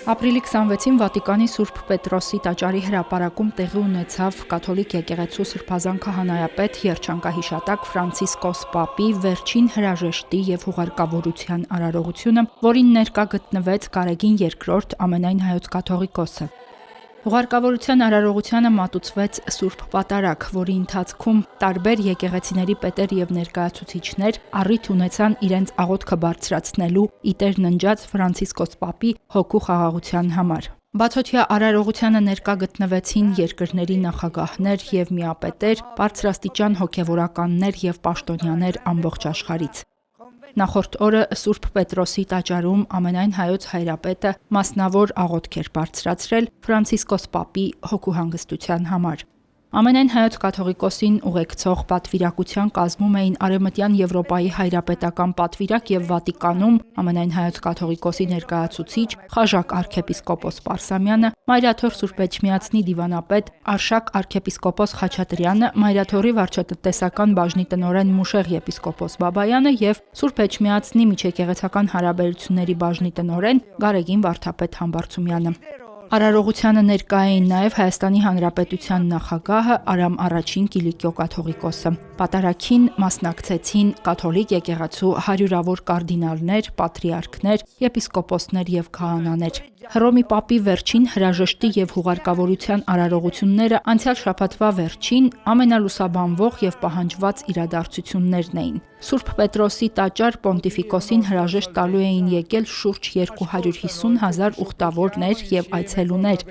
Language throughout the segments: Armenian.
Ապրիլի 26-ին Վատիկանի Սուրբ Պետրոսի տաճարի հրապարակում տեղի ունեցավ կաթոլիկ եկեղեցու սրբազան քահանայապետ երջանկահիշատակ Ֆրանցիսկոս Պապի վերջին հրաժեշտի և հուղարկավորության արարողությունը, որին ներկա գտնվեց Գարեգին II ամենայն հայոց կաթողիկոսը։ Հուղարկավորության արարողությանը մատուցվեց Սուրբ Պատարագ, որի ընթացքում տարբեր եկեղեցիների պետեր և ներկայացուցիչներ առիթ ունեցան իրենց աղոթքը բարձրացնելու ի տեր ննջած Ֆրանցիսկոս Պապի հոգու խաղաղության համար։ Բացօթյա արարողությանը ներկա գտնվեցին երկրների նախագահներ և միապետեր, բարձրաստիճան հոգևորականներ և պաշտոնյաներ ամբողջ աշխարհից։ Նախորդ օրը Սուրբ Պետրոսի տաճարում ամենայն հայոց հայրապետը մասնավոր աղոթք էր բարձրացրել Ֆրանցիսկոս Պապի հոգու հանգստության համար։ Ամենայն հայոց կաթողիկոսին ուղեկցող պատվիրակության կազմում էին Արևմտյան Եվրոպայի հայրապետական պատվիրակ և Վատիկանում ամենայն հայոց կաթողիկոսի ներկայացուցիչ Խաժակ arczepiskopos Պարսամյանը, Մայրաթոր Սուրբ Էջմիածնի դիվանապետ Արշակ arczepiskopos Խաչատրյանը, Մայրաթորի վարչատնտեսական բաժնի տնօրեն Մուշեղ եպիսկոպոս Բաբայանը և Սուրբ Էջմիածնի միջեկեղեցական հարաբերությունների բաժնի տնօրեն Գարեգին վարդապետ Համբարձումյանը։ Արարողությանը ներկա էին նաև Հայաստանի Հանրապետության նախագահը Արամ I Կիլիկիո կաթողիկոսը։ Պատարագին մասնակցեցին կաթոլիկ եկեղեցու հարյուրավոր կարդինալներ, պատրիարքներ, եպիսկոպոսներ և քահանաներ։ Հռոմի Պապի վերջին հրաժեշտի և հուղարկավորության արարողությունները անցյալ շաբաթվա վերջին ամենալուսաբանվող և պահանջված իրադարձություններն էին։ Սուրբ Պետրոսի տաճար Պոնտիֆիկոսին հրաժեշտ տալու էին եկել շուրջ 250,000 ուխտավորներ և այցելուներ։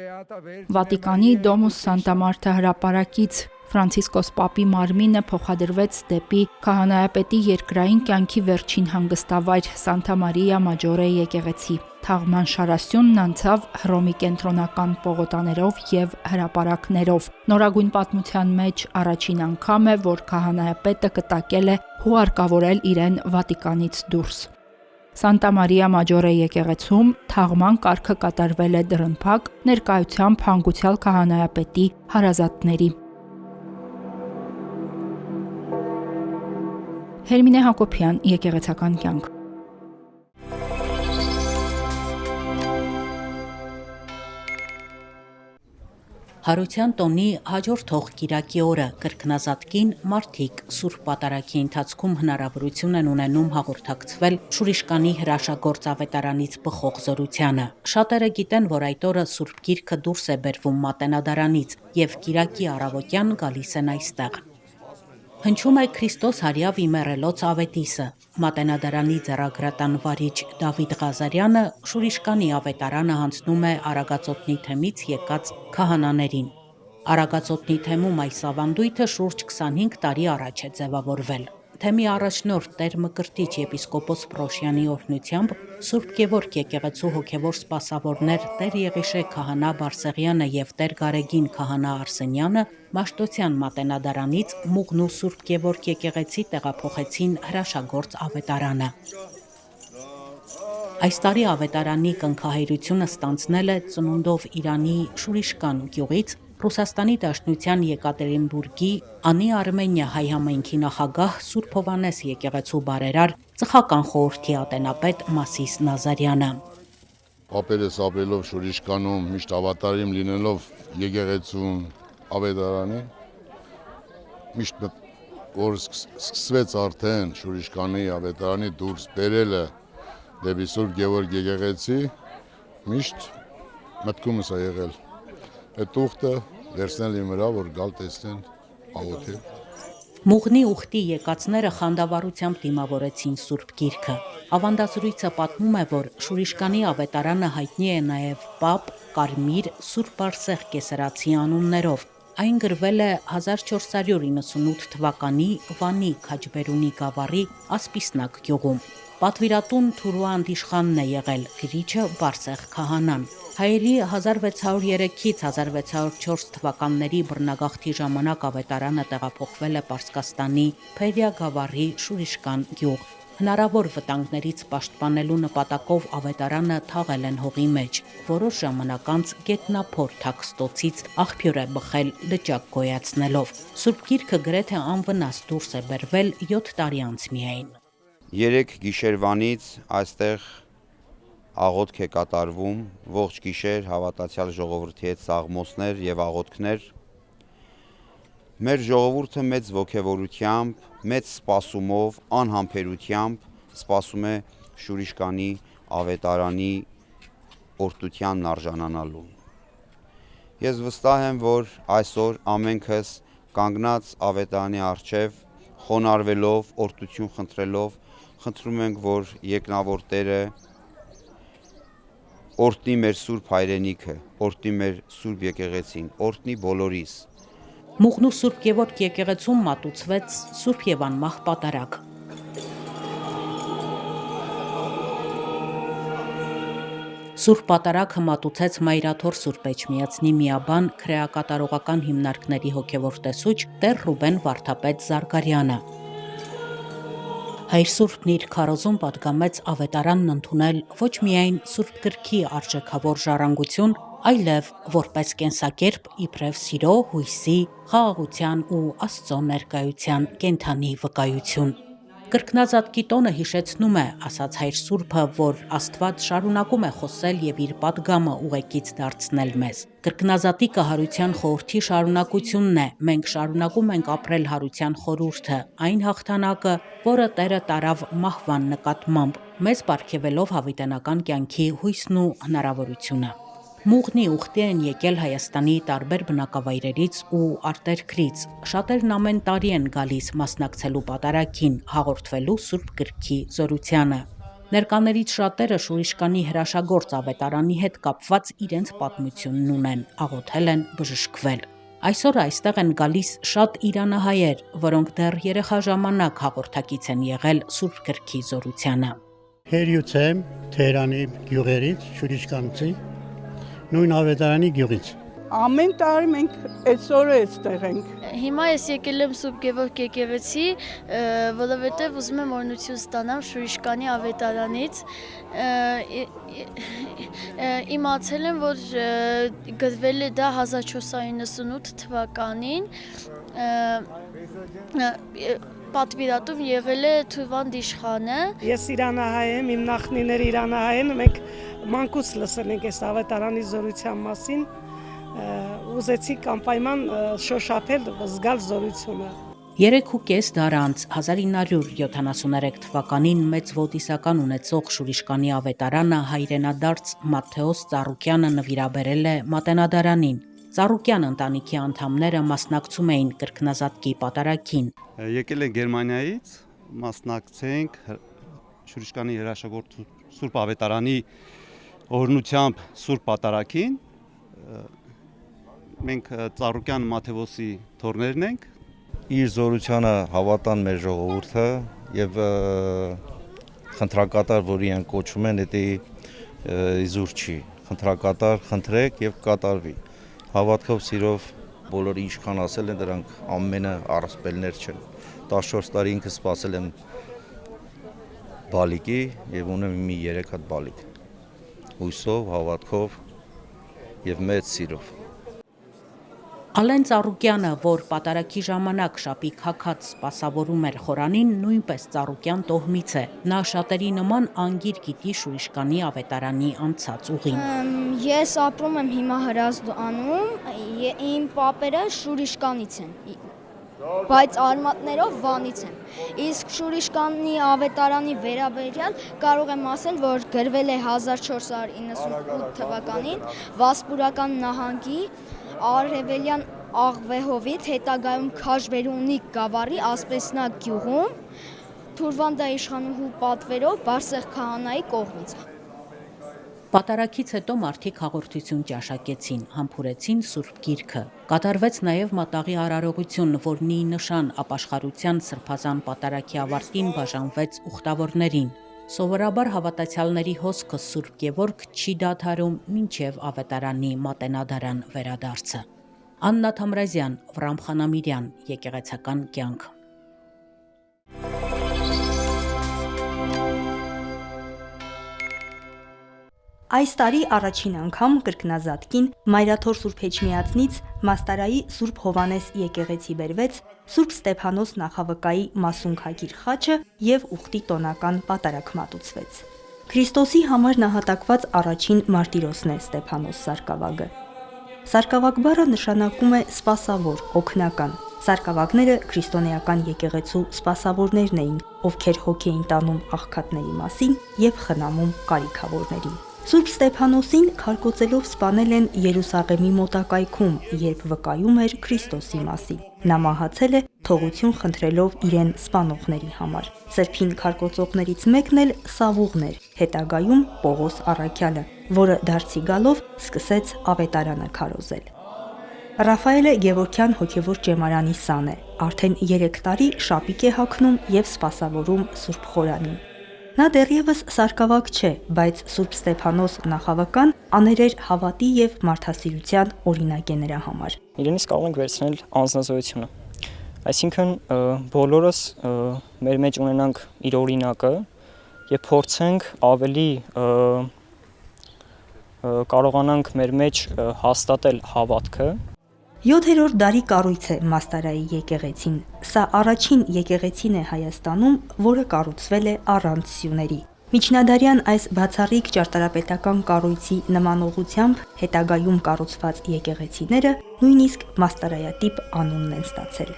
Վատիկանի Domus Santa Marta հրապարակից Ֆրանցիսկոս Պապի մարմինը փոխադրվեց դեպի քահանայապետի երկրային կյանքի վերջին հանգստավայր Սանտա Մարիա Մաջորե եկեղեցի։ Թաղման շարասյունն անցավ Հռոմի կենտրոնական պողոտաներով և հրապարակներով։ Նորագույն պատմության մեջ առաջին անգամ է, որ քահանայապետը կտակել է հուղարկավորել իրեն Վատիկանից դուրս։ Սանտա Մարիա Մաջորե եկեղեցում թաղման կարգը կատարվել է դռնփակ ներկայությամբ հանգուցյալ քահանայապետի հարազատների։ Հերմինե Հակոբյան, Եկեղեցական կյանք։ Հարության տոնի հաջորդող կիրակի օրը կրկնազատկին մարդիկ Սուրբ Պատարագի ընթացքում հնարավորություն են ունենում հաղորդակցվել Շուրիշկանի հրաշագործ ավետարանից բխող զորությանը։ Շատերը գիտեն, որ այդ օրը Սուրբ Գիրքը դուրս է բերվում Մատենադարանից և կիրակի առավոտյան գալիս են այստեղ։ Հնչում է Քրիստոս հարյավ իմեռելոց ավետիսը։ Մատենադարանի ձեռագրատան վարիչ Դավիթ Ղազարյանը Շուրիշկանի ավետարանը հանձնում է Արագածոտնի թեմից եկած քահանաներին։ Արագածոտնի թեմում այս ավանդույթը շուրջ 25 տարի առաջ է ձևավորվել։ Թեմի առաջնորդ Տեր Մկրտիչ եպիսկոպոս Պրոշյանի օրհնությամբ Սուրբ Գևորգ եկեղեցու հոգևոր սպասավորներ Տեր Եղիշե քահանա Բարսեղյանը և Տեր Գարեգին քահանա Արսենյանը Մաշտոցյան Մատենադարանից Մուղնու Սուրբ Գևորգ եկեղեցի տեղափոխեցին հրաշագործ ավետարանը։ Այս տարի ավետարանի կնքահայրությունը ստանձնել է ծնունդով Իրանի Շուրիշկան գյուղից Ռուսաստանի Դաշնության Եկատերինբուրգի Անի Արմենիա հայ համայնքի նախագահ Սուրբ Հովհաննես եկեղեցու բարերար ծխական խորհրդի ատենապետ Մասիս Նազարյանը։ Պապերս ապրելով Շուրիշկանում, միշտ ավատարիմ լինելով եկեղեցուն ավետարանի, միշտ որ սկսվեց արդեն Շուրիշկանի ավետարանի դուրս բերելը դեպի Սուրբ Գևորգ եկեղեցի, միշտ մտքումս է եղել այդ ուխտը վերցնել իմ վրա, որ գալ տեսնեն աղոթել։ Մուղնի ուխտի եկածները խանդավառությամբ դիմավորեցին Սուրբ Գիրքը։ Ավանդազրույցը պատմում է, որ Շուրիշկանի ավետարանը հայտնի է նաև Պապ Կարմիր Սուրբ Բարսեղ կեսարացի անուններով։ Այն գրվել է 1498 թվականի Վանի Քաջբերունի գավառի Ասպիսնակ գյուղում։ Պատվիրատուն Թուրուան Դիշխանն է եղել, գրիչը Բարսեղ քահանան։ Հայերի 1603-ից 1604 թվականների բռնագաղթի ժամանակ ավետարանը տեղափոխվել է Պարսկաստանի Փերիա գավառի Շուրիշկան գյուղ։ Հնարավոր վտանգներից պաշտպանելու նպատակով ավետարանը թաղել են հողի մեջ։ Որոշ ժամանակ անց գետնափոր թաքստոցից աղբյուր է բխել լճակ գոյացնելով։ Սուրբ Գիրքը գրեթե անվնաս դուրս է բերվել 7 տարի անց միայն։ 3 գիշերվանից այստեղ աղոթք է կատարվում, ողջ գիշեր հավատացյալ ժողովրդի հետ սաղմոսներ եւ աղոթքներ։ Մեր ժողովուրդը մեծ ոգևորությամբ, մեծ սպասումով, անհամբերությամբ սպասում է Շուրիշկանի ավետարանի օրհնությանն արժանանալու։ Ես վստահ եմ, որ այսօր ամենքս կանգնած ավետարանի առջև խոնարհվելով, օրհնություն խնդրելով, խնդրում ենք, որ եկնավոր Տերը օրհնի մեր Սուրբ հայրենիքը, օրհնի մեր Սուրբ եկեղեցին, օրհնի բոլորիս։ Մուղնու Սուրբ Գևորգ եկեղեցում մատուցվեց Սուրբ եւ անմահ պատարագ։ Սուրբ պատարագը մատուցեց Մայրաթոր Սուրբ Էջմիածնի միաբան քրեակատարողական հիմնարկների հոգևոր տեսուչ Տեր Ռուբեն Վարդապետ Զարգարյանը։ Հայր Սուրբն իր քարոզում պատգամեց ավետարանն ընդունել ոչ միայն Սուրբ Գրքի արժեքավոր ժառանգություն, այլև որպես կենսակերպ իբրև սիրո, հույսի, խաղաղության ու Աստծո ներկայության կենթանի վկայություն։ Կրկնազատկի տոնը հիշեցնում է, ասաց Հայր Սուրբը, որ Աստված շարունակում է խոսել եւ իր պատգամը ուղեկից դարձնել մեզ։ Կրկնազատիկը հարության խորհրդի շարունակությունն է, մենք շարունակում ենք ապրել հարության խորհուրդը, այն հաղթանակը, որը Տերը տարավ մահվան նկատմամբ, մեզ պարգևելով հավիտենական կյանքի հույսն ու հնարավորությունը։ Մուղնի ուխտի են եկել Հայաստանի տարբեր բնակավայրերից ու արտերկրից։ Շատերն ամեն տարի են գալիս մասնակցելու պատարագին, հաղորդվելու Սուրբ Գրքի զորությանը։ Ներկաներից շատերը Շուրիշկանի հրաշագործ ավետարանի հետ կապված իրենց պատմությունն ունեն, աղոթել են, բժշկվել։ Այսօր այստեղ են գալիս շատ իրանահայեր, որոնք դեռ երեխա ժամանակ հաղորդակից են եղել Սուրբ Գրքի զորությանը։ Հերյուց եմ Թերանի գյուղերից, Շուրիշկանցի, նույն ավետարանի գյուղից։ Ամեն տարի մենք այսօր այստեղ ենք։ Հիմա ես եկել եմ Սուրբ Գևորգ եկեղեցի, որովհետև ուզում եմ օրհնություն ստանամ Շուրիշկանի ավետարանից։ Իմացել եմ, որ գրվել է դա 1498 թվականին։ Պատվիրատու եղել է Թուրվանդ իշխանը։ Ես իրանահայ եմ, իմ նախնիները իրանահայ են, մենք մանկուց լսել ենք այս ավետարանի զորության մասին, ուզեցինք անպայման շոշափել զգալ զորությունը։ 3.5 դար անց 1973 թվականին մեծ ոդիսական ունեցող Շուրիշկանի ավետարանը հայրենադարձ Մատթեոս Ծառուկյանը նվիրաբերել է Մատենադարանին։ Ծառուկյան ընտանիքի անդամները մասնակցում էին կրկնազատկի պատարագին։ Եկել ենք Գերմանիայից, մասնակցենք Շուրիշկանի հրաշագործ Սուրբ ավետարանի օրհնությամբ Սուրբ պատարագին։ Մենք Ծառուկյան Մաթեոսի թոռներն ենք։ Իր զորությանը հավատան մեր ժողովուրդը եւ խնդրակատար, որի են կոչում են, դա իզուր չի։ Խնդրակատար խնդրեք եւ կատարվի։ Հավատքով սիրով բոլորը ինչքան ասել են, դրանք ամենը առասպելներ չեն։ 14 տարի ինքը սպասել եմ բալիկի եւ ունեմ մի 3 հատ բալիկ։ Հույսով, հավատքով եւ մեծ սիրով։ Ալեն Ծառուկյանը, որ պատարագի ժամանակ շապի քաքած սպասավորում էր խորանին, նույնպես Ծառուկյան տոհմից է։ Նա շատերի նման անգիր գիտի Շուրիշկանի ավետարանի անցած ուղին։ Ես ապրում եմ հիմա Հրազդանում, իմ պապերը Շուրիշկանից են, բայց արմատներով Վանից են։ Իսկ Շուրիշկանի ավետարանի վերաբերյալ կարող եմ ասել, որ գրվել է 1498 թվականին Վասպուրական նահանգի Արևելյան Աղվեհովիտ, հետագայում Քաշվերունի գավառի Ասպեսնակ գյուղում, Թուրվանդա իշխանուհու պատվերով Բարսեղ քահանայի կողմից։ Պատարագից հետո մարդիկ հաղորդություն ճաշակեցին, համբուրեցին Սուրբ Գիրքը։ Կատարվեց նաև մատաղի արարողություն, որն ի նշան ապաշխարության սրբազան պատարագի ավարտին բաժանվեց ուխտավորներին։ Սովորաբար հավատացյալների հոսքը Սուրբ Գևորգ չի դադարում մինչև ավետարանի Մատենադարան վերադարձը։ Աննա Թամրազյան, Վրամ Խանամիրյան, Եկեղեցական կյանք։ Այս տարի առաջին անգամ կրկնազատկին Մայրաթոր Սուրբ Էջմիածնից Մաստարայի Սուրբ Հովանես եկեղեցի բերվեց Սուրբ Ստեփանոս նախավկայի մասունքագիր խաչը եւ ուխտի տոնական պատարագ մատուցվեց։ Քրիստոսի համար նահատակված առաջին մարտիրոսն է Ստեփանոս Սարգսակը։ Սարգսակ բառը նշանակում է սպասավոր, օգնական։ Սարգսակները քրիստոնեական եկեղեցու սպասավորներն էին, ովքեր հոգ էին տանում աղքատների մասին եւ խնամում կարիքավորներին։ Սուրբ Ստեփանոսին քարկոծելով սպանել են Երուսաղեմի մոտակայքում, երբ վկայում էր Քրիստոսի մասին։ Նա մահացել է թողություն խնդրելով իրեն սպանողների համար։ Սրբին քարկոծողներից մեկն էլ Սավուղն էր, հետագայում Պողոս Առաքյալը, որը դարձի գալով սկսեց ավետարանը քարոզել։ Ռաֆայելը Գևորգյան հոգևոր ճեմարանի սան է, արդեն 3 տարի շապիկ է հագնում եւ սպասավորում Սուրբ Խորանին։ Նա դեռևս սարգսակ չէ, բայց Սուրբ Ստեփանոս նախավական աներեր հավատի եւ մարդասիրության օրինակ է նրա համար։ Իրենից կարող ենք վերցնել անձնազոհությունը։ Այսինքն բոլորս մեր մեջ ունենանք իր օրինակը եւ փորձենք ավելի կարողանանք մեր մեջ հաստատել հավատքը։ 7-րդ դարի կառույց է Մաստարայի եկեղեցին։ Սա առաջին եկեղեցին է Հայաստանում, որը կառուցվել է առանց սյուների։ Միջնադարյան այս բացառիկ ճարտարապետական կառույցի նմանողությամբ հետագայում կառուցված եկեղեցիները նույնիսկ Մաստարայատիպ անունն են ստացել։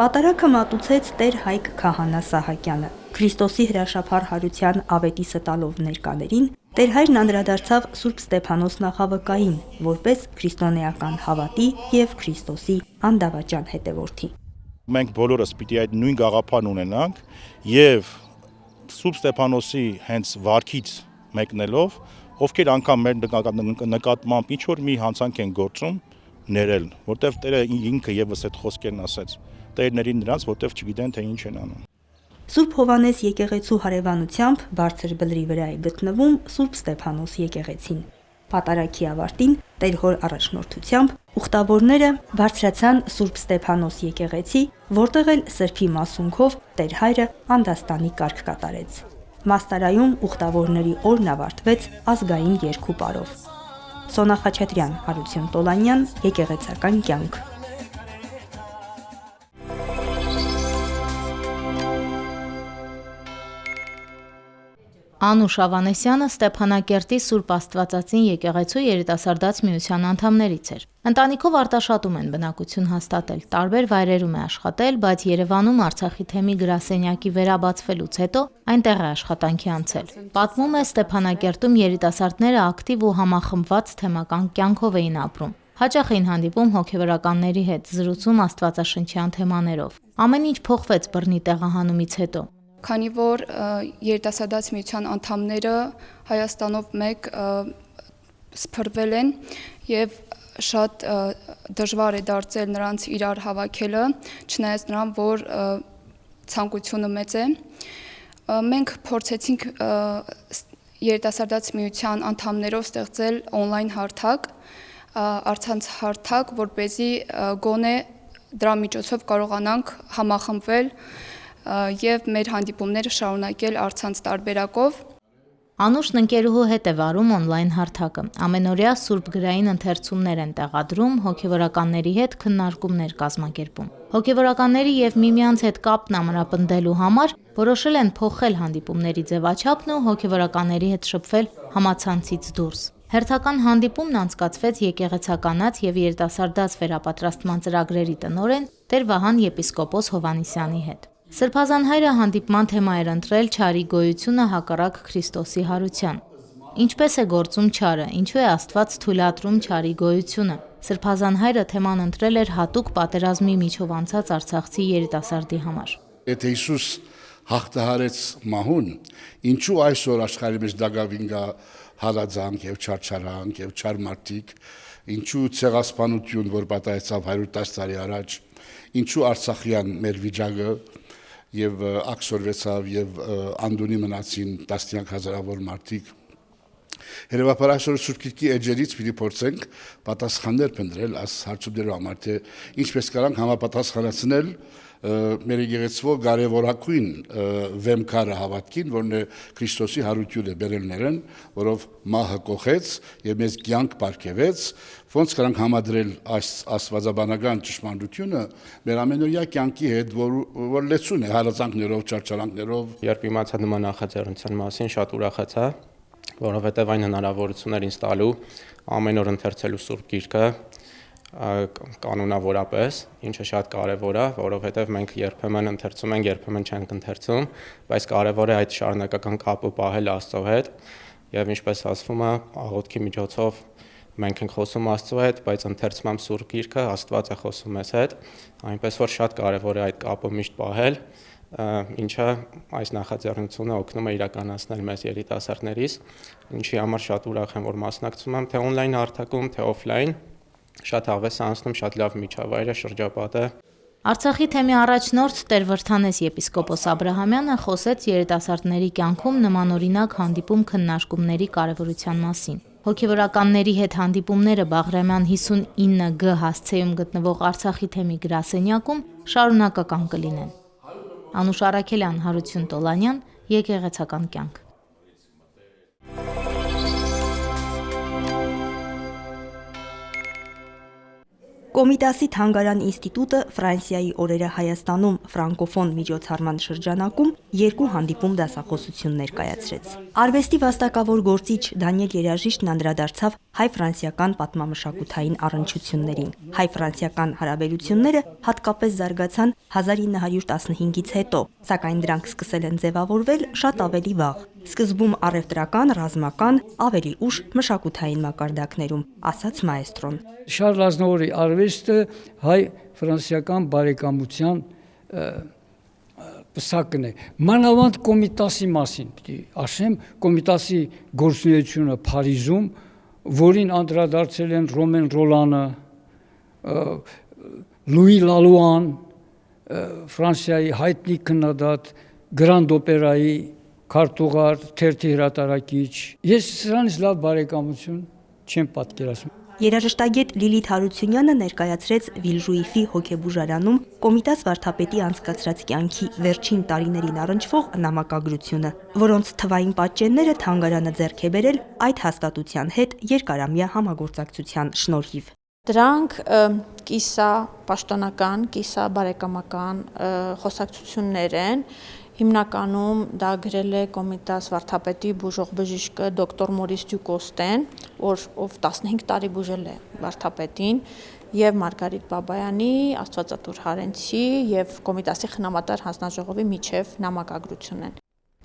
Պատարագը մատուցեց Տեր Հայկ Քահանա Սահակյանը։ Քրիստոսի հրաշափառ հարության ավետիսը տալով ներկաներին Տեր Հայրն անդրադարձավ Սուրբ Ստեփանոս նախավկային, որպես քրիստոնեական հավատի եւ Քրիստոսի անդավաճան հետևորդի։ Մենք բոլորս պիտի այդ նույն գաղափարն ունենանք եւ Սուրբ Ստեփանոսի հենց վարքից մեկնելով, ովքեր անգամ մեր նկատմամբ ինչ որ մի հանցանք են գործում, ներել, որտեվ Տերը ինքը եւս այդ խոսքերն ասեց։ Տերներին նրանց, որտեվ չգիտեն թե ինչ են անում։ Սուրբ Հովանես եկեղեցու հարևանությամբ բարձր բլրի վրա է գտնվում Սուրբ Ստեփանոս եկեղեցին։ Պատարագի ավարտին Տեր Հոր առաջնորդությամբ ուխտավորները բարձրացան Սուրբ Ստեփանոս եկեղեցի, որտեղ էլ սրբի մասունքով Տեր Հայրը անդաստանի կարգ կատարեց։ Մաստարայում ուխտավորների օրն ավարտվեց ազգային երգու պարով։ Սոնա Խաչատրյան, Հարություն Տոլանյան, Եկեղեցական կյանք։ Անուշ Ավանեսյանը Ստեփանակերտի Սուրբ Աստվածածին եկեղեցու երիտասարդաց միության անդամներից էր։ Ընտանիքով Արտաշատում են բնակություն հաստատել, տարբեր վայրերում է աշխատել, բայց Երևանում Արցախի թեմի գրասենյակի վերաբացվելուց հետո այնտեղ է աշխատանքի անցել։ Պատմում է, Ստեփանակերտում երիտասարդները ակտիվ ու համախմբված թեմական կյանքով էին ապրում։ Հաճախ էին հանդիպում հոգևորականների հետ, զրուցում աստվածաշնչյան թեմաներով։ Ամեն ինչ փոխվեց բռնի տեղահանումից հետո։ Քանի որ երիտասարդաց միության անդամները Հայաստանով մեկ սփռվել են եւ շատ դժվար է դարձել նրանց իրար հավաքելը, չնայած նրան, որ ցանկությունը մեծ է, մենք փորձեցինք երիտասարդաց միության անդամներով ստեղծել on-line հարթակ, առցանց հարթակ, որպեսզի գոնե դրա միջոցով կարողանանք համախմբվել եւ մեր հանդիպումները շարունակել առցանց տարբերակով։ Անուշն ընկերուհու հետ է վարում on-line հարթակը։ Ամենօրյա սուրբ գրային ընթերցումներ են տեղադրում, հոգևորականների հետ քննարկումներ կազմակերպում։ Հոգևորականների եւ միմյանց հետ կապն ամրապնդելու համար որոշել են փոխել հանդիպումների ձևաչափն ու հոգևորականների հետ շփվել համացանցից դուրս։ Հերթական հանդիպումն անցկացվեց եկեղեցականաց եւ երիտասարդաց վերապատրաստման ծրագրերի տնօրեն Տեր Վահան եպիսկոպոս Հովանիսյանի հետ։ Սրբազան հայրը հանդիպման թեմա էր ընտրել չարի գոյությունը հակառակ Քրիստոսի հարության։ Ինչպես է գործում չարը, ինչու է Աստված թույլատրում չարի գոյությունը։ Սրբազան հայրը թեման ընտրել էր հատուկ պատերազմի միջով անցած արցախցի երիտասարդի համար։ Եթե Հիսուս հաղթահարեց մահուն, ինչու այսօր աշխարհի մեջ դակավին գա հալածանք եւ չարչարանք եւ չար մարդիկ, ինչու ցեղասպանություն, որ պատահեցավ 110 տարի առաջ, ինչու Արցախյան մեր վիճակը եւ աքսորվեցավ եւ անդունի մնացին տասնյակ հազարավոր մարդիկ Երևաբար այսօր Սուրբ Գիրքի էջերից պիտի փորձենք պատասխաններ փնտրել այս հարցումներու համար, թե ինչպես կարանք համապատասխանեցնել մեր եկեղեցվո կարևորագույն վեմքարը հավատքին, որն է Քրիստոսի հարությունը բերելներն, որով մահը կողեց եւ մեզ կյանք բարգեւեց, ոնց կարանք համադրել այս աստվածաբանական ճշմարտությունը մեր ամենօրյա կյանքի հետ, որ լեցուն է հարազանքներով, չարչարանքներով։ Երբ իմացա նման նախաձեռնության մասին, շատ ուրախացա, որովհետեւ այն հնարավորություն էր ինձ տալու ամեն օր ընթերցելու Սուրբ Գիրքը կանոնավորապես, ինչը շատ կարևոր է, որովհետև մենք երբեմն ընթերցում ենք, երբեմն չենք ընթերցում, բայց կարևոր է այդ շարունակական կապը պահել Աստծո հետ, եւ ինչպես ասվում է, աղոթքի միջոցով մենք ենք խոսում Աստծո հետ, բայց ընթերցմամբ Սուրբ Գիրքը Աստված է խոսում մեզ հետ, այնպես որ շատ կարևոր է այդ կապը միշտ պահել, ինչը այս նախաձեռնությունը օգնում է իրականացնել մեզ երիտասարդներիս, ինչի համար շատ ուրախ եմ, որ մասնակցում եմ թե on-line հարթակում, թե off-line, շատ հավես անցնում, շատ լավ միջավայր է, շրջապատ է։ Արցախի թեմի առաջնորդ Տեր Վրդանես եպիսկոպոս Աբրահամյանը խոսեց երիտասարդների կյանքում նմանօրինակ հանդիպում քննարկումների կարևորության մասին։ Հոգևորականների հետ հանդիպումները Բաղրամյան 59G հասցեում գտնվող Արցախի թեմի գրասենյակում շարունակական կլինեն։ Անուշ Արաքելյան, Հարություն Տոլանյան, Եկեղեցական կյանք։ Կոմիտասի Թանգարան ինստիտուտը Ֆրանսիայի օրերը Հայաստանում ֆրանկոֆոն միջոցառման շրջանակում 2 հանդիպում դասախոսություններ կայացրեց։ Արվեստի վաստակավոր գործիչ Դանիել Երաժիշտն անդրադարձավ հայ-ֆրանսիական պատմամշակութային առնչություններին։ Հայ-ֆրանսիական հարաբերությունները հատկապես զարգացան 1915-ից հետո, սակայն դրանք սկսել են ձևավորվել շատ ավելի վաղ։ Սկզբում առևտրական, ռազմական, ավելի ուշ մշակութային մակարդակներում, ասաց մայստրոն։ Շարլ Ազնավուրի արվեստը հայ-ֆրանսիական բարեկամության պսակն է։ Մանավանդ Կոմիտասի մասին պիտի ասեմ, Կոմիտասի գործունեությունը Փարիզում, որին անդրադարձել են Ռոմեն Ռոլանը, Լուի Լալուան, Ֆրանսիայի հայտնի քննադատ, Գրանդ օպերայի քարտուղար, թերթի հրատարակիչ։ Ես սրանից լավ բարեկամություն չեմ պատկերացնում։ Երաժշտագետ Լիլիթ Հարությունյանը ներկայացրեց Վիլժուիֆի հոգեբուժարանում Կոմիտաս վարդապետի անցկացրած կյանքի վերջին տարիներին առնչվող նամակագրությունը, որոնց թվային պատճենները թանգարանը ձեռք է բերել այդ հաստատության հետ երկարամյա համագործակցության շնորհիվ։ Դրանք կիսա պաշտոնական, կիսա բարեկամական խոսակցություններ են։ Հիմնականում դա գրել է Կոմիտաս վարդապետի բուժող բժիշկը դոկտոր Մորիս Դյուկոստեն, ով 15 տարի բուժել է վարդապետին, եւ Մարգարիտ Բաբայանի, Աստվածատուր Հարենցի եւ Կոմիտասի խնամատար հանձնաժողովի միջև նամակագրություն են։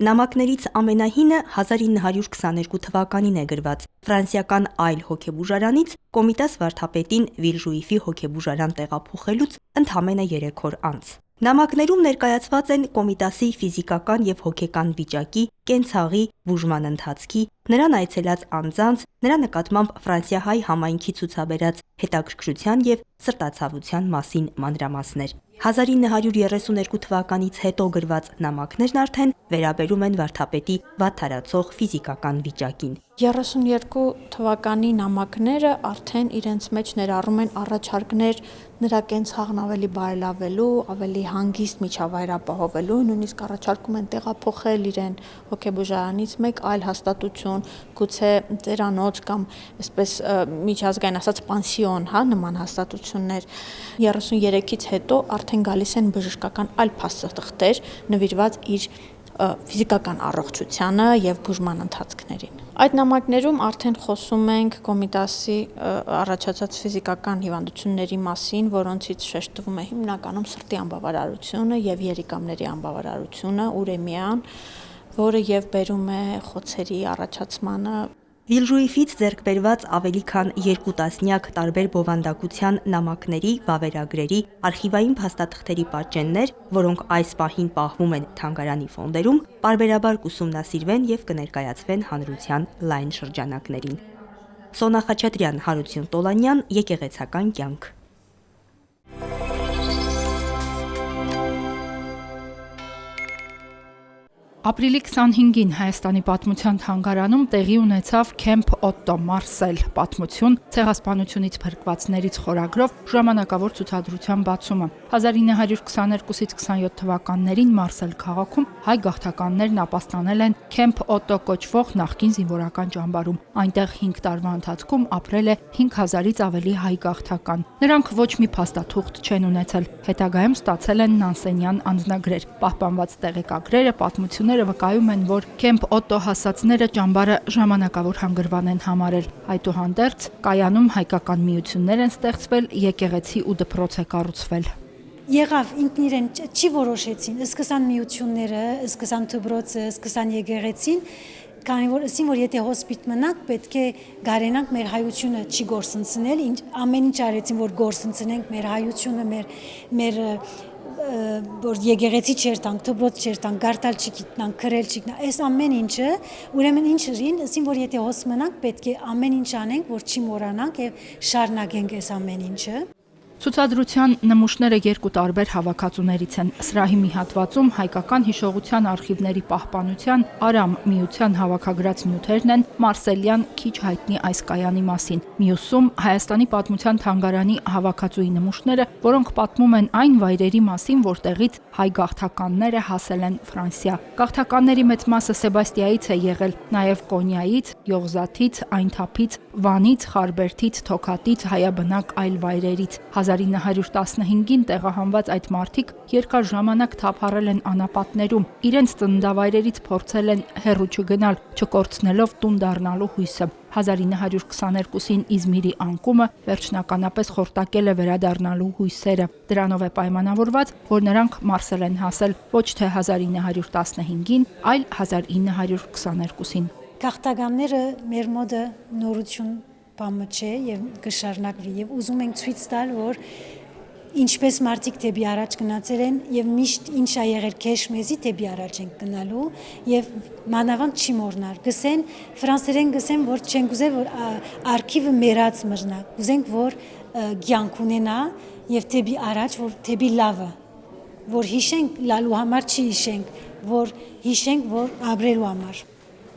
Նամակներից ամենահինը 1922 թվականին է գրված ֆրանսիական այլ հոգեբուժարանից Կոմիտաս վարդապետին Վիլժուիֆի հոգեբուժարան տեղափոխելուց ընդամենը 3 օր անց։ Նամակներում ներկայացված են Կոմիտասի ֆիզիկական եւ հոգեկան վիճակի, կենցաղի, բուժման ընթացքի, նրան այցելած անձանց, նրա նկատմամբ ֆրանսիահայ համայնքի ցուցաբերած հետաքրքրության եւ սրտացավության մասին մանրամասներ։ 1932 թվականից հետո գրված նամակներն արդեն վերաբերում են վարդապետի վատթարացող ֆիզիկական վիճակին։ 32 թվականի նամակները արդեն իրենց մեջ ներառում են առաջարկներ նրա կենցաղն ավելի բարելավելու, ավելի հանգիստ միջավայր ապահովելու, նույնիսկ առաջարկում են տեղափոխել իրեն հոգեբուժարանից մեկ այլ հաստատություն, գուցե ծերանոց կամ այսպես միջազգային ասած պանսիոն, նման հաստատություններ։ 33-ից հետո արդեն գալիս են բժշկական այլ փաստաթղթեր նվիրված իր ֆիզիկական առողջությանը եւ բուժման ընթացքներին։ Այդ նամակներում արդեն խոսում ենք Կոմիտասի առաջացած ֆիզիկական հիվանդությունների մասին, որոնցից շեշտվում է հիմնականում սրտի անբավարարությունը եւ երիկամների անբավարարությունը, ուրեմիան, որը եւ բերում է խոցերի առաջացմանը։ Վիլժուիֆից ձեռք բերված ավելի քան 2 տասնյակ տարբեր բովանդակության նամակների, վավերագրերի, արխիվային փաստաթղթերի պատճեններ, որոնք այս պահին պահվում են թանգարանի ֆոնդերում, պարբերաբար կուսումնասիրվեն եւ կներկայացվեն հանրության լայն շրջանակներին։ Սոնա Խաչատրյան, Հարություն Տոլանյան, Եկեղեցական կյանք։ Ապրիլի 25-ին Հայաստանի պատմության թանգարանում տեղի ունեցավ Քեմփ Օտտո Մարսել պատմություն ցեղասպանությունից փրկվածներից խորագրով ժամանակավոր ցուցադրության բացումը։ 1922-ից 27 թվականներին Մարսել քաղաքում հայ գաղթականներն ապաստանել են Քեմփ Օտտո կոչվող նախկին զինվորական ճամբարում։ Այնտեղ 5 տարվա ընթացքում ապրել է 5000-ից ավելի հայ գաղթական։ Նրանք ոչ մի փաստաթուղթ չեն ունեցել։ Հետագայում ստացել են Նանսենյան անձնագրեր։ Պահպանված տեղեկագրերը պատմությունները վկայում են, որ Քեմփ Օտտո հասածները ճամբարը ժամանակավոր հանգրվան են համարել։ Այդուհանդերձ կայանում հայկական միություններ են ստեղծվել, եկեղեցի ու դպրոց է կառուցվել։ Եղավ ինքն իրեն չի որոշեցին, սկսան միությունները, սկսան դպրոցը, սկսան եկեղեցին, քանի որ ասին որ եթե հոսպիտ մնանք, պետք է գարենանք մեր հայությունը չի գործընծնել, ամեն ինչ արեցին որ գործընծնենք մեր հայությունը, մեր որ եկեղեցի չերտանք, դպրոց չերտանք, գարտալ չգիտնանք, քրել չգիտնանք, այս ամեն ինչը, ուրեմն ինչ ռին, ասին որ եթե հոս մնանք, պետք է ամեն ինչ անենք, որ չի մոռանանք եւ շարունակենք այս ամեն ինչը։ Ցուցադրության նմուշները երկու տարբեր հավաքածուներից են։ Սրահի մի հատվածում հայկական հիշողության արխիվների պահպանության Արամ միության հավաքագրած նյութերն են Մարսելյան քիչ հայտնի այս կայանի մասին։ Մյուսում Հայաստանի պատմության թանգարանի հավաքածուի նմուշները, որոնք պատմում են այն վայրերի մասին, որտեղից հայ գաղթականները հասել են Ֆրանսիա։ Գաղթականների մեծ մասը Սեբաստիայից է եղել, նաև Կոնյայից, Յողզաթից, Այնթափից, Վանից, Խարբերդից, Թոքատից, հայաբնակ այլ վայրերից։ 1915-ին տեղահանված այդ մարդիկ երկար ժամանակ թափառել են անապատներում, իրենց ծննդավայրերից փորձել են հեռու չգնալ, չկորցնելով տուն դառնալու հույսը։ 1922-ին Իզմիրի անկումը վերջնականապես խորտակել է վերադառնալու հույսերը։ Դրանով է պայմանավորված, որ նրանք Մարսել են հասել ոչ թե 1915-ին, այլ 1922-ին։ Գաղթականները մեր մոդը նորություն բամը չէ եւ կշարունակվի եւ ուզում ենք ցույց տալ, որ ինչպես մարդիկ դեպի առաջ գնացել են եւ միշտ ինչ ա եղել քեշ մեզի դեպի առաջ ենք գնալու եւ մանավանդ չի մոռնալ։ Գսեն ֆրանսերեն գսեն, որ չենք ուզել որ արխիվը մեռած մռնա։ Ուզենք որ ցանկ ունենա եւ դեպի առաջ, որ դեպի լավը, որ հիշենք լալու համար չի հիշենք, որ հիշենք, որ ապրելու համար։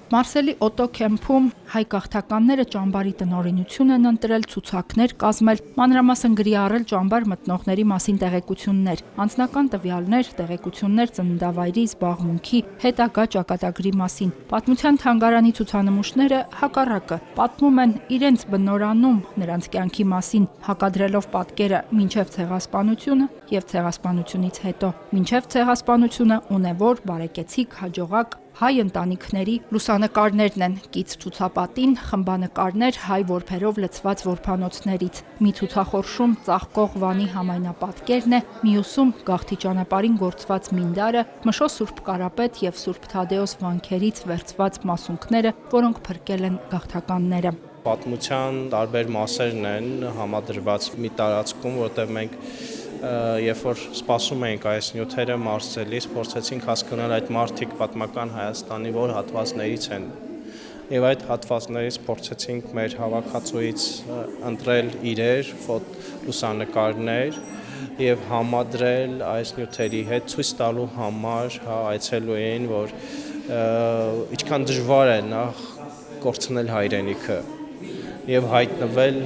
Մարսելի Օտտո Քեմփում հայ գաղթականները ճամբարի տնօրինություն են ընտրել, ցուցակներ կազմել, մանրամասն գրի առել ճամբար մտնողների մասին տեղեկություններ, անձնական տվյալներ, տեղեկություններ ծննդավայրի, զբաղմունքի, հետագա ճակատագրի մասին։ Պատմության թանգարանի ցուցանմուշները հակառակը պատմում են իրենց բնորանում, նրանց կյանքի մասին, հակադրելով պատկերը մինչև ցեղասպանությունը եւ ցեղասպանությունից հետո, մինչև ցեղասպանությունը ունևոր, բարեկեցիկ, հաջողակ հայ ընտանիքների լուսանկարներն են, կից ցուցապատին խմբանկարներ հայ որբերով լցված որբանոցներից։ Մի ցուցախորշում ծաղկող Վանի համայնապատկերն է, մյուսում գաղթի ճանապարհին գործված մինդարը, Մշո Սուրբ Կարապետ եւ Սուրբ Թադեոս վանքերից վերցված մասունքները, որոնք փրկել են գաղթականները։ Պատմության տարբեր մասերն են համադրված մի տարածքում, որտեղ մենք երբ որ սպասում էինք այս նյութերը Մարսելից, փորձեցինք հասկանալ այդ մարդիկ պատմական Հայաստանի որ հատվածներից են։ Եվ այդ հատվածներից փորձեցինք մեր հավաքածուից ընտրել իրեր, լուսանկարներ եւ համադրել այս նյութերի հետ ցույց տալու համար այցելուին, որ ինչքան դժվար է նախ կորցնել հայրենիքը եւ հայտնվել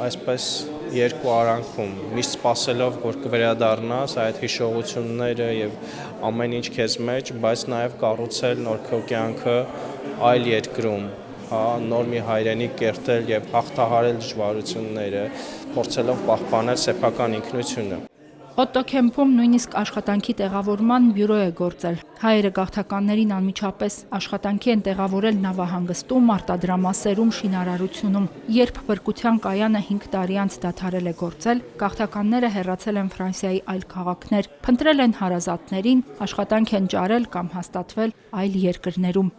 այսպես երկու արանքում, միշտ սպասելով, որ կվերադառնաս այդ հիշողությունները եւ ամեն ինչ քեզ մեջ, բայց նաեւ կառուցել նոր քո կյանքը այլ երկրում, նոր մի հայրենիք կերտել եւ հաղթահարել դժվարությունները, փորձելով պահպանել սեփական ինքնությունը։ Օտտո Քեմփում նույնիսկ աշխատանքի տեղավորման բյուրո է գործել։ Հայերը գաղթականներին անմիջապես աշխատանքի են տեղավորել նավահանգստում, արտադրամասերում, շինարարությունում։ Երբ փրկության կայանը 5 տարի անց դադարել է գործել, գաղթականները հեռացել են Ֆրանսիայի այլ քաղաքներ, փնտրել են հարազատներին, աշխատանք են ճարել կամ հաստատվել այլ երկրներում։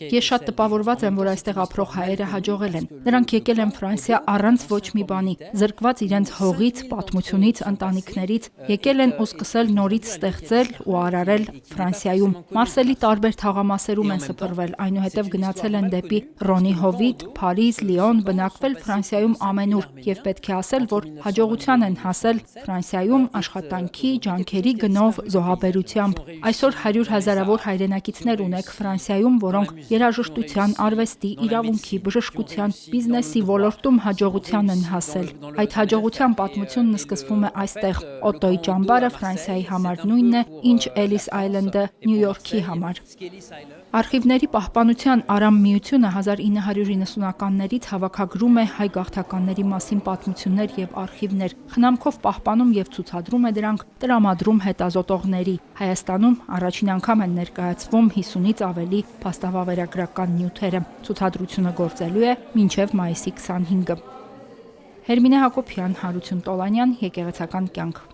Ես շատ տպավորված եմ, որ այստեղ ապրող հայերը հաջողել են։ Նրանք եկել են Ֆրանսիա առանց ոչ մի բանի, զրկված իրենց հողից, պատմությունից, ընտանիքներից, եկել են ու սկսել նորից ստեղծել ու արարել Ֆրանսիայում։ Մարսելի տարբեր թաղամասերում են սփռվել, այնուհետև գնացել են դեպի Ռոնի հովիտ, Փարիզ, Լիոն, բնակվել Ֆրանսիայում ամենուր եւ պետք է ասել, որ հաջողության են հասել Ֆրանսիայում աշխատանքի, ջանքերի գնով, զոհաբերությամբ։ Այսօր 100,000-ավոր հայրենակիցներ ունեք Ֆրանսիայում, որոնք երաժշտության, արվեստի, իրավունքի, բժշկության, բիզնեսի ոլորտում հաջողության են հասել։ Այդ հաջողության պատմությունն սկսվում է այստեղ։ Օտոյի ճամբարը Ֆրանսիայի համար նույնն է, ինչ Էլիս Այլենդը Նյու Յորքի համար։ Արխիվների պահպանության Արամ միությունը 1990-ականներից հավաքագրում է հայ գաղթականների մասին պատմություններ եւ արխիվներ, խնամքով պահպանում եւ ցուցադրում է դրանք, տրամադրում հետազոտողների։ Հայաստանում առաջին անգամ են ներկայացվում 50-ից ավելի փաստավավերագրական նյութերը։ Ցուցադրությունը գործելու է մինչև մայիսի 25-ը։ Հերմինե Հակոբյան, Հարություն Տոլանյան, Եկեղեցական կյանք։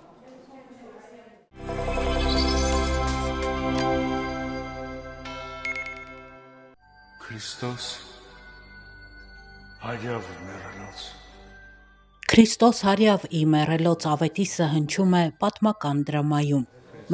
Քրիստոս հարյավ իմերելոց ավետիսը հնչում է պատմական դրամայում։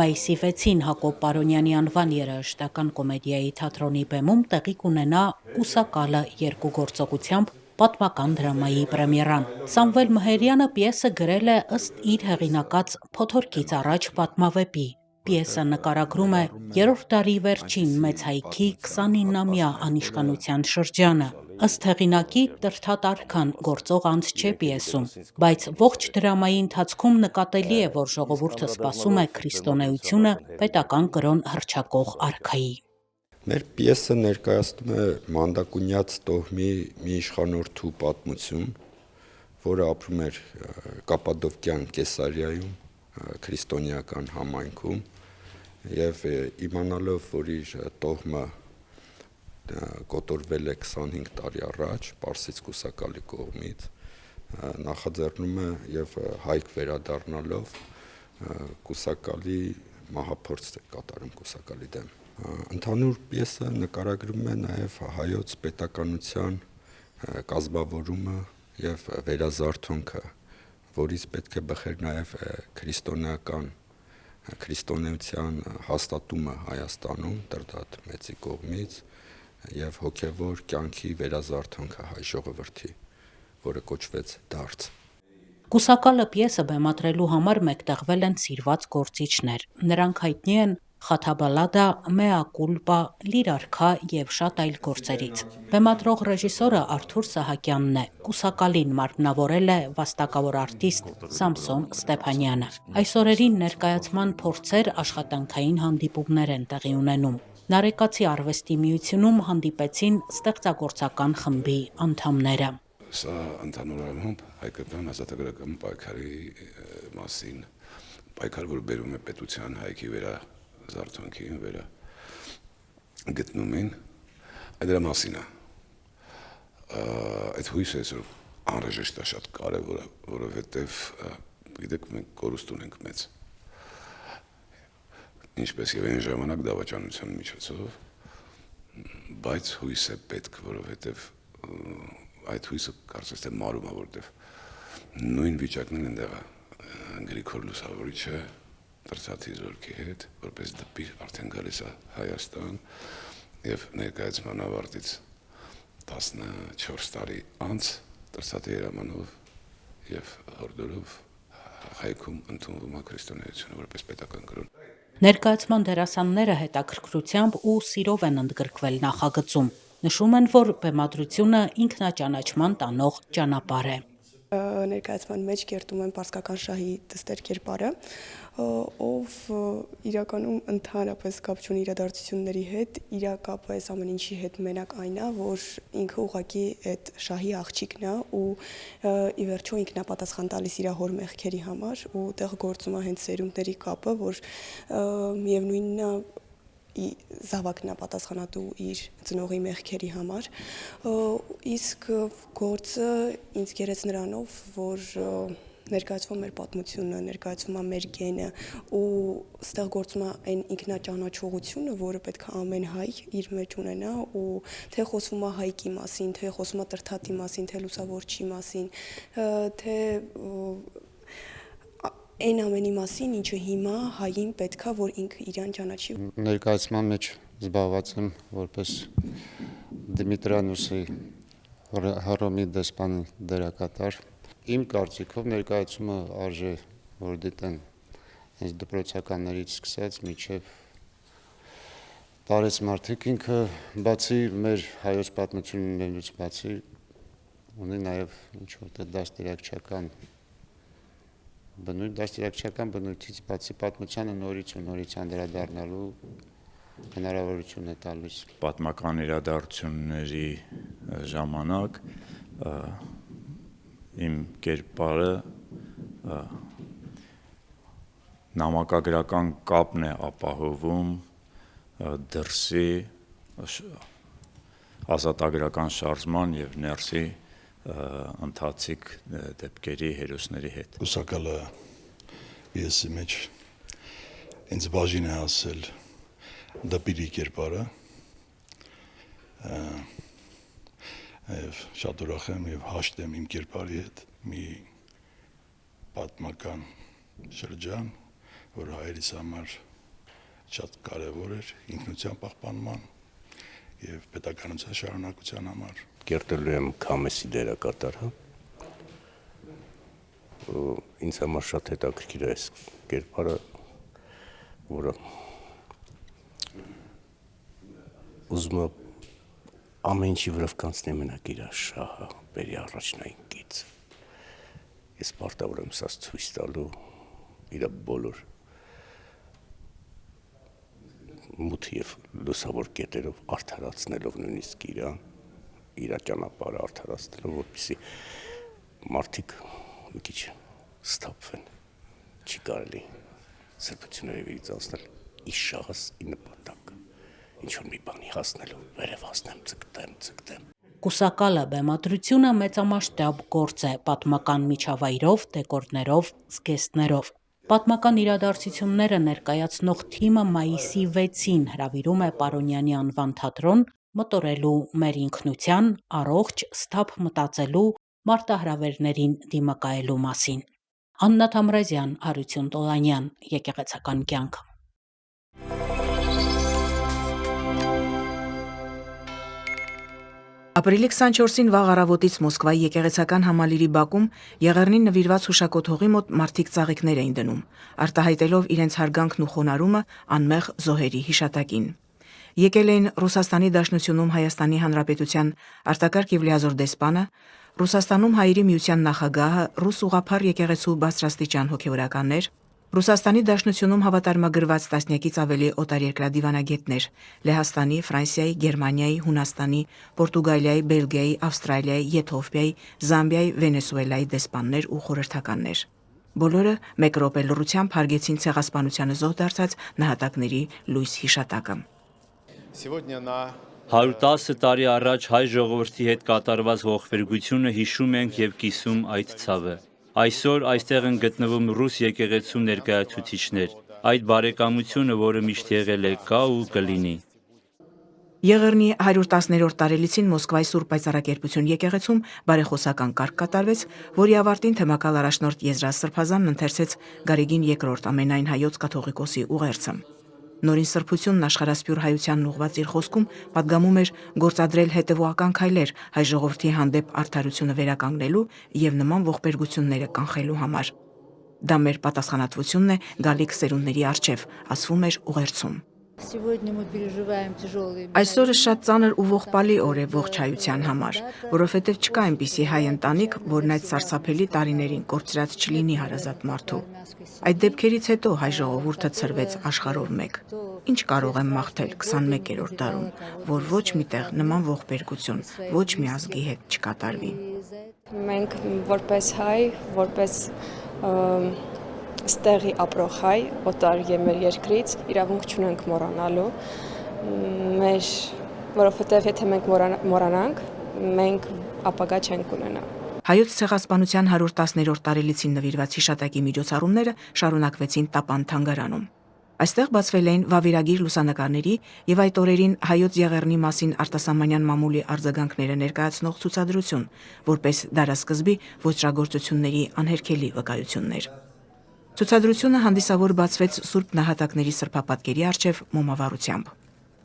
Մայիսի 6-ին Հակոբ Պարոնյանի անվան երաժշտական կոմեդիայի թատրոնի բեմում տեղի կունենա «Կուսակալը» երկուգործողությամբ պատմական դրամայի պրեմիերան։ Սամվել Մհերյանը պիեսը գրել է ըստ իր հեղինակած «Փոթորկից առաջ» պատմավեպի։ Պիեսը նկարագրում է 3-րդ դարի վերջին մեծ հայքի 29-ամյա անիշխանության շրջանը։ Ըստ հեղինակի տրթատարքան գործող անց չէ պիեսում, բայց ողջ դրամայի ընթացքում նկատելի է, որ ժողովուրդը սպասում է քրիստոնեությունը պետական կրոն հռչակող արքայի։ Մեր պիեսը ներկայացնում է Մանդակունյաց տոհմի մի իշխանորդու պատմություն, որը ապրում էր Կապադովկյան Կեսարիայում, քրիստոնեական համայնքում, եւ իմանալով, որ իր տոհմը կոտորվել է 25 տարի առաջ Պարսից կուսակալի կողմից, նախաձեռնում է եւ հայք վերադառնալով կուսակալի մահափորձ է կատարում կուսակալի դեմ։ Ընդհանուր պիեսը նկարագրում է նաեւ հայոց պետականության կազմավորումը եւ վերազարթոնքը, որից պետք է բխեր նաեւ քրիստոնեության հաստատումը Հայաստանում Տրդատ մեծի կողմից եւ հոգեվոր կյանքի վերազարթոնքը հայ ժողովրդի, որը կոչվեց դարձ։ Կուսակալը պիեսը բեմադրելու համար մեկտեղվել են սիրված գործիչներ։ Նրանք հայտնի են Խաթաբալադա, Մեա Կուլպա, Լիրարքա եւ շատ այլ գործերից։ Բեմադրող ռեժիսորը Արթուր Սահակյանն է։ Կուսակալին մարմնավորել է վաստակավոր արտիստ Սամսոն Ստեփանյանը։ Այս օրերին ներկայացման փորձեր աշխատանքային հանդիպումներ են տեղի ունենում։ Նարեկացի արվեստի միությունում հանդիպեցին ստեղծագործական խմբի անդամները։ Սա ընդհանուր առմամբ հայկական ազատագրական պայքարի մասին, պայքար, որ բերում է պետության հայքի վերազարթոնքին, գտնումին, այդ դրա մասին է։ Այդ հույսը այսօր անհրաժեշտ է, շատ կարևոր է, որովհետև գիտեք մենք կորուստ ունենք մեծ։ Ինչպես եւ այն ժամանակ դավաճանության միջոցով, բայց հույս է պետք, որովհետև այդ հույսը կարծես թե մարում է, որտեվ նույն վիճակն են ընդեղը Գրիգոր Լուսավորիչը Տրցաթի Զորքի հետ, որպես դպիր արդեն գալիս է Հայաստան եւ ներկայացման ավարտից 14 տարի անց Տրցաթի հրամանով եւ հորդորով հայքում ընդունվում է քրիստոնեությունը որպես պետական կրոն։ Ներկայացման դերասանները հետաքրքրությամբ ու սիրով են ընդգրկվել նախագծում։ Նշում են, որ բեմադրությունը ինքնաճանաչման տանող ճանապարհ է։ Ներկայացման մեջ կերտում են պարսկական շահի դստեր կերպարը, ով իրականում ընդհանրապես կապ չունի իրադարձությունների հետ, իր կապը այս ամեն ինչի հետ մենակ այն է, որ ինքը ուղղակի այդ շահի աղջիկն է ու ի վերջո ինքն է պատասխան տալիս իր հոր մեղքերի համար ու տեղ գործում է հենց սերունդների կապը, որ միևնույնն է զավակն է պատասխանատու իր ծնողի մեղքերի համար, իսկ գործը ինձ գերեց նրանով, որ ներկայացվում է մեր պատմությունը, ներկայացվում է մեր գենը ու ստեղ գործում է այն ինքնաճանաչողությունը, որը պետք է ամեն հայ իր մեջ ունենա ու թե խոսվում է հայկի մասին, թե խոսվում է Տրթատի մասին, թե լուսավորչի մասին, թե այն ամենի մասին, ինչը հիմա հային պետքա, որ ինքը իրան ճանաչի։ Ներկայացման մեջ զբաղված եմ որպես Դիմիտրիանոսի Հռոմի դեսպանի դերակատար։ Իմ կարծիքով ներկայացումը արժե որ դիտեն հենց դպրոցականներից սկսած մինչև տարեց մարդիկ, ինքը բացի մեր հայոց պատմություններից բացի ունի նաև ինչ-որ դաստիարակչական բնույթից բացի պատմությանը նորից ու նորից անդրադառնալու հնարավորություն է տալիս։ Պատմական իրադարձությունների ժամանակ իմ կերպարը նամակագրական կապն է ապահովում դրսի ազատագրական շարժման եւ ներսի ընթացիկ դեպքերի հերոսների հետ։ Ուսակալը ես մեջ ինձ բաժին է ասել դպիրի կերպարը եւ շատ ուրախ եմ եւ հաշտ եմ իմ կերպարի հետ մի պատմական շրջան, որ հայերիս համար շատ կարևոր էր ինքնության պահպանման եւ պետականության շարունակության համար։ Կերտելու եմ Քամեսի դերակատարը։ Ինձ համար շատ հետաքրքիր է այս կերպարը, որը ուզում է ամեն ինչի վրա կանցնի մենակ իր շահը, բերի առաջնային կից։ Ես պարտավոր եմ սաց ցույց տալու իր բոլոր մութ եւ լուսավոր կետերով արդարացնելով նույնիսկ իր ճանապարհը արդարացնելով, որպեսզի մարդիկ մի քիչ ստապվեն։ Չի կարելի սրբությունների վիրից անցնել իր շահս ի նպատակ։ Ինչ-որ մի բանի հասնելու, վերև հասնեմ, ձգտեմ։ Կուսակալը բեմադրությունը մեծամասշտաբ գործ է պատմական միջավայրով, դեկորներով, զգեստներով։ Պատմական իրադարձությունները ներկայացնող թիմը մայիսի 6-ին հրավիրում է Պարոնյանի անվան թատրոն մտորելու մեր ինքնության, առողջ, սթափ մտածելու, մարտահրավերներին դիմակայելու մասին։ Աննա Թամրազյան, Հարություն Տոլանյան, Եկեղեցական կյանք։ Ապրիլի 24-ին վաղ առավոտից Մոսկվայի եկեղեցական համալիրի բակում Եղեռնին նվիրված հուշակոթողի մոտ մարդիկ ծաղիկներ էին դնում, արտահայտելով իրենց հարգանքն ու խոնարհումը անմեղ զոհերի հիշատակին։ Եկել էին Ռուսաստանի Դաշնությունում Հայաստանի Հանրապետության արտակարգ եւ լիազոր դեսպանը, Ռուսաստանում Հայերի միության նախագահը, Ռուս ուղղափառ եկեղեցու բարձրաստիճան հոգևորականներ, Ռուսաստանի Դաշնությունում հավատարմագրված տասնյակից ավելի օտարերկրյա դիվանագետներ, Լեհաստանի, Ֆրանսիայի, Գերմանիայի, Հունաստանի, Պորտուգալիայի, Բելգիայի, Ավստրալիայի, Եթովպիայի, Զամբիայի, Վենեսուելայի դեսպաններ ու խորհրդականներ։ Բոլորը մեկ րոպե լռությամբ հարգեցին ցեղասպանությանը զոհ դարձած նահատակների լույս հիշատակը։ 110 տարի առաջ հայ ժողովրդի հետ կատարված ողբերգությունը հիշում ենք եւ կիսում այդ ցավը։ Այսօր այստեղ են գտնվում ռուս եկեղեցու ներկայացուցիչներ, այդ բարեկամությունը, որը միշտ եղել է, կա ու կլինի։ Եղեռնի 110-րդ տարելիցին Մոսկվայի Սուրբ Պայծառակերպություն եկեղեցում բարեխոսական կարգ կատարվեց, որի ավարտին թեմակալ առաջնորդ Եզրա Սրբազանն ընթերցեց Գարեգին II ամենայն հայոց կաթողիկոսի ուղերձը։ Նորին սրբությունն աշխարհասփյուր հայությանն ուղված իր խոսքում պատգամում էր գործադրել հետևողական քայլեր հայ ժողովրդի հանդեպ արդարությունը վերականգնելու եւ նման ողբերգությունները կանխելու համար։ Դա մեր պատասխանատվությունն է գալիք սերունդների առջև, ասվում էր ուղերձում։ Այսօրը շատ ծանր ու ողբալի օր է ողջ հայության համար, որովհետև չկա այնպիսի հայ ընտանիք, որն այդ սարսափելի տարիներին կորցրած չլինի հարազատ մարդու։ Այդ դեպքերից հետո հայ ժողովուրդը ցրվեց աշխարհով մեկ։ Ինչ կարող եմ մաղթել 21-րդ դարում, որ ոչ միտեղ նման ողբերգություն ոչ մի ազգի հետ չկատարվի։ Մենք որպես հայ, որպես ստեղի ապրող հայ, օտար մեր երկրից իրավունք չունենք մոռանալու, որովհետև եթե մենք մոռանանք, մենք ապագա չենք ունենա։ Հայոց ցեղասպանության 110-րդ տարելիցին նվիրված հիշատակի միջոցառումները շարունակվեցին Տապան թանգարանում։ Այստեղ բացվել էին վավերագիր լուսանկարների եւ այդ օրերին հայոց եղեռնի մասին արտասահմանյան մամուլի արձագանքները ներկայացնող ցուցադրություն, որպես դարաշրջանի ոճրագործությունների անհերքելի վկայություններ։ Ցուցադրությունը հանդիսավոր բացվեց Սուրբ Նահատակների սրբապատկերի առջև մոմավառությամբ։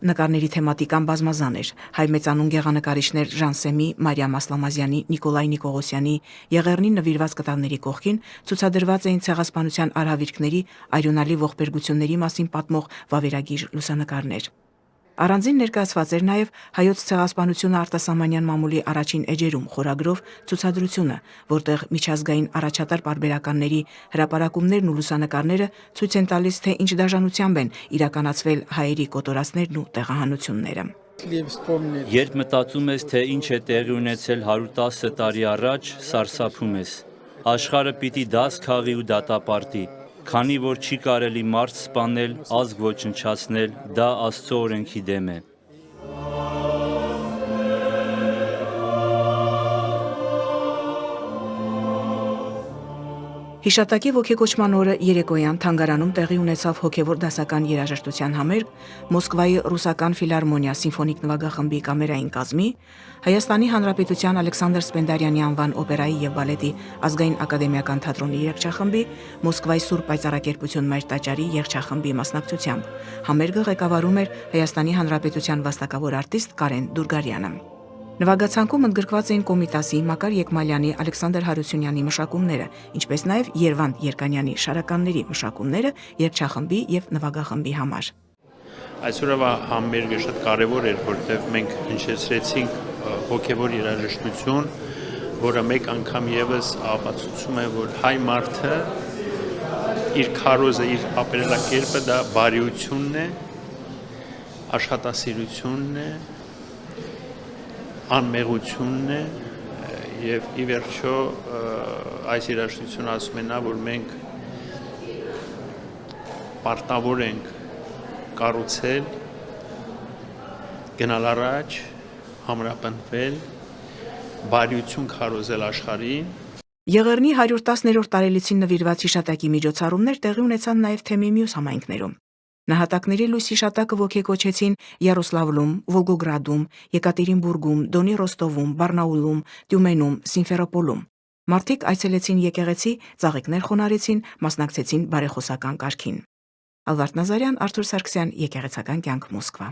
Նկարների թեմատիկան բազմազան էր։ Հայ մեծանուն գեղանկարիչներ Ժան Սեմի, Մարիամ Ասլամազյանի, Նիկոլայ Նիկողոսյանի, Եղեռնի նվիրված կտավների կողքին ցուցադրված էին ցեղասպանության արհավիրքների, այրոնալի ողբերգությունների մասին պատմող վավերագիր լուսանկարներ։ Առանձին ներկայացված էր նաև հայոց ցեղասպանությունը արտասահմանյան մամուլի առաջին էջերում խորագրով ցուցադրությունը, որտեղ միջազգային առաջատար պարբերականների հրապարակումներն ու լուսանկարները ցույց են տալիս, թե ինչ դաժանությամբ են իրականացվել հայերի կոտորածներն ու տեղահանությունները։ Երբ մտածում ես, թե ինչ է տեղի ունեցել 110 տարի առաջ, սարսափում ես։ Աշխարհը պիտի դաս քաղի ու դատապարտի։ Քանի որ չի կարելի մարդ սպանել, ազգ ոչնչացնել, դա Աստծո օրենքի դեմ է։ Հիշատակի ոգեկոչման օրը երեկոյան թանգարանում տեղի ունեցավ հոգևոր դասական երաժշտության համերգ Մոսկվայի ռուսական ֆիլհարմոնիա սիմֆոնիկ նվագախմբի կամերային կազմի, Հայաստանի Հանրապետության Ալեքսանդր Սպենդիարյանի անվան օպերայի եւ բալետի ազգային ակադեմիական թատրոնի երգչախմբի, Մոսկվայի Սուրբ Պայծառակերպություն Մայր տաճարի երգչախմբի մասնակցությամբ։ Համերգը ղեկավարում էր Հայաստանի Հանրապետության վաստակավոր արտիստ Կարեն Դուրգարյանը։ Նվագացանկում ընդգրկված էին Կոմիտասի, Մակար Եկմալյանի, Ալեքսանդր Հարությունյանի մշակումները, ինչպես նաև Երվանդ Երկանյանի շարականների մշակումները երգչախմբի եւ նվագախմբի համար։ Այսօրվա համերգը շատ կարևոր էր, որտեղ մենք հնչեցրեցինք հոգևոր երաժշտություն, որը մեկ անգամ եւս ապացուցում է, որ հայ մարդը իր քարոզը, իր ապրելակերպը դա բարիությունն է, աշխատասիրությունն է, անմեղությունն է եւ ի վերջո այս երաժշտությունը ասում է նա, որ մենք պարտավոր ենք կառուցել, գնալ առաջ, համրապնդվել, բարիություն քարոզել աշխարհին։ Եղեռնի 110-րդ տարելիցին նվիրված հիշատակի միջոցառումներ տեղի ունեցան նաև թեմի մյուս համայնքներում։ Նահատակների լույս հիշատակը ոգեկոչեցին Յարոսլավլում, Վոլգոգրադում, Եկատերինբուրգում, Դոնի Ռոստովում, Բարնաուլում, Տյումենում, Սիմֆերոպոլում։ Մարդիկ այցելեցին եկեղեցի, ծաղիկներ խոնարհեցին, մասնակցեցին բարեխոսական կարգին։ Ալվարդ Նազարյան, Արթուր Սարգսյան, Եկեղեցական կյանք, Մոսկվա։